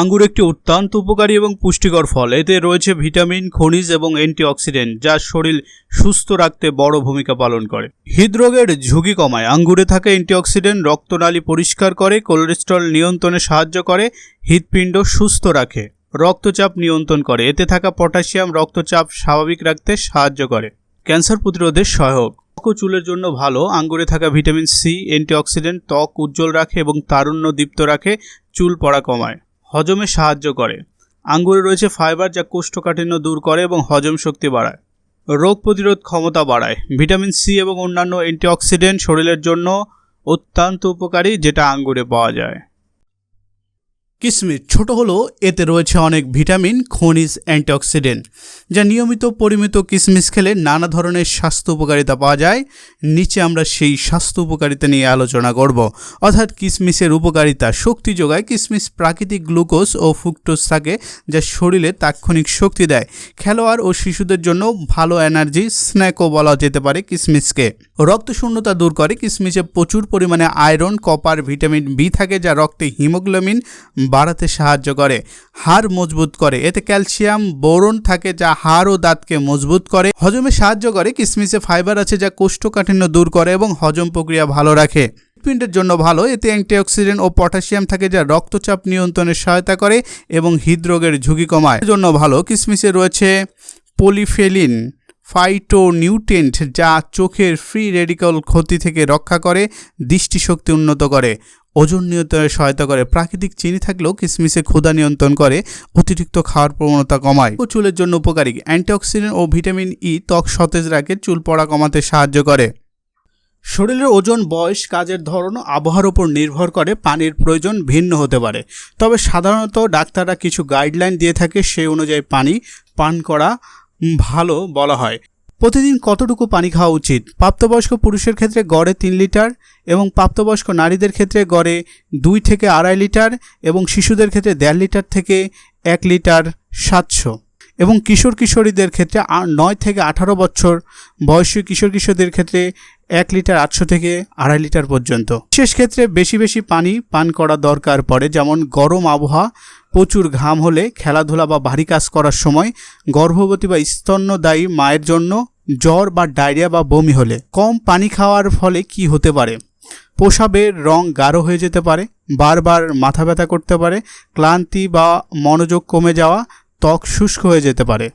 আঙ্গুর একটি অত্যন্ত উপকারী এবং পুষ্টিকর ফল। এতে রয়েছে ভিটামিন, খনিজ এবং অ্যান্টিঅক্সিডেন্ট, যা শরীর সুস্থ রাখতে বড় ভূমিকা পালন করে। হৃদরোগের ঝুঁকি কমায়। আঙ্গুরে থাকা অ্যান্টিঅক্সিডেন্ট রক্তনালী পরিষ্কার করে, কোলেস্টেরল নিয়ন্ত্রণে সাহায্য করে, হৃৎপিণ্ড সুস্থ রাখে, রক্তচাপ নিয়ন্ত্রণ করে। এতে থাকা পটাশিয়াম রক্তচাপ স্বাভাবিক রাখতে সাহায্য করে। ক্যান্সার প্রতিরোধে সহায়ক। ত্বক ও চুলের জন্য ভালো। আঙ্গুরে থাকা ভিটামিন সি অ্যান্টিঅক্সিডেন্ট ত্বক উজ্জ্বল রাখে এবং তারুণ্য দীপ্ত রাখে, চুল পড়া কমায়। হজমে সাহায্য করে। আঙ্গুরে রয়েছে ফাইবার, যা কোষ্ঠকাঠিন্য দূর করে এবং হজম শক্তি বাড়ায়। রোগ প্রতিরোধ ক্ষমতা বাড়ায়। ভিটামিন সি এবং অন্যান্য অ্যান্টিঅক্সিডেন্ট শরীরের জন্য অত্যন্ত উপকারী, যেটা আঙ্গুরে পাওয়া যায়। কিশমিশ ছোট হলেও এতে রয়েছে অনেক ভিটামিন, খনিজ, অ্যান্টিঅক্সিডেন্ট, যা নিয়মিত পরিমিত কিশমিশ খেলে নানা ধরনের স্বাস্থ্য উপকারিতা পাওয়া যায়। নিচে আমরা সেই স্বাস্থ্য উপকারিতা নিয়ে আলোচনা করব। অর্থাৎ কিশমিশের উপকারিতা: শক্তি যোগায়। কিশমিশ প্রাকৃতিক গ্লুকোজ ও ফ্রুক্টোজ থাকে, যা শরীরে তাৎক্ষণিক শক্তি দেয়। খেলোয়াড় ও শিশুদের জন্য ভালো এনার্জি স্ন্যাকও বলা যেতে পারে কিশমিশকে। রক্ত শূন্যতা দূর করে। কিশমিশে প্রচুর পরিমাণে আয়রন, কপার, ভিটামিন বি থাকে, যা রক্তে হিমোগ্লোবিন বাড়াতে সাহায্য করে। হাড় মজবুত করে। এতে ক্যালসিয়াম, বোরন থাকে, যা হাড় ও দাঁতকে মজবুত করে। হজমে সাহায্য করে। কিশমিশে ফাইবার আছে, যা কোষ্ঠকাঠিন্য দূর করে এবং হজম প্রক্রিয়া ভালো রাখে। হৃৎপিণ্ডের জন্য ভালো। এতে অ্যান্টিঅক্সিডেন্ট ও পটাশিয়াম থাকে, যা রক্তচাপ নিয়ন্ত্রণে সহায়তা করে এবং হৃদরোগের ঝুঁকি কমায়। এর জন্য ভালো। কিশমিশে রয়েছে পলিফেলিন, ফাইটোনিউট্রিয়েন্ট, যা চোখের ফ্রি রেডিক্যাল ক্ষতি থেকে রক্ষা করে, দৃষ্টিশক্তি উন্নত করে, ওজন নিয়ন্ত্রণে সহায়তা করে। প্রাকৃতিক চিনি থাকলেও কিশমিশে ক্ষুধা নিয়ন্ত্রণ করে, অতিরিক্ত খাওয়ার প্রবণতা কমায়। ও চুলের জন্য উপকারী। অ্যান্টিঅক্সিডেন্ট ও ভিটামিন ই ত্বক সতেজ রাখে, চুল পড়া কমাতে সাহায্য করে। শরীরের ওজন, বয়স, কাজের ধরন, আবহাওয়ার উপর নির্ভর করে পানির প্রয়োজন ভিন্ন হতে পারে। তবে সাধারণত ডাক্তাররা কিছু গাইডলাইন দিয়ে থাকে, সেই অনুযায়ী পানি পান করা ভালো বলা হয়। প্রতিদিন কতটুকু পানি খাওয়া উচিত? প্রাপ্তবয়স্ক পুরুষের ক্ষেত্রে গড়ে 3 লিটার এবং প্রাপ্তবয়স্ক নারীদের ক্ষেত্রে গড়ে 2 থেকে 2.5 লিটার এবং শিশুদের ক্ষেত্রে 1.5 লিটার থেকে 1 লিটার 700 এবং কিশোর কিশোরীদের ক্ষেত্রে 9 থেকে 18 বছর বয়সী কিশোর কিশোরীদের ক্ষেত্রে 1 লিটার 800 থেকে 2.5 লিটার পর্যন্ত। বিশেষ ক্ষেত্রে বেশি বেশি পানি পান করা দরকার পড়ে, যেমন গরম আবহাওয়া, প্রচুর ঘাম হলে, খেলাধুলা বা ভারী কাজ করার সময়, গর্ভবতী বা স্তন্যদায়ী মায়ের জন্য, জ্বর বা ডায়রিয়া বা বমি হলে। কম পানি খাওয়ার ফলে কি হতে পারে? প্রস্রাবের রং গাঢ় হয়ে যেতে পারে, বারবার মাথা ব্যথা করতে পারে, ক্লান্তি বা মনোযোগ কমে যাওয়া, ত্বক শুষ্ক হয়ে যেতে পারে।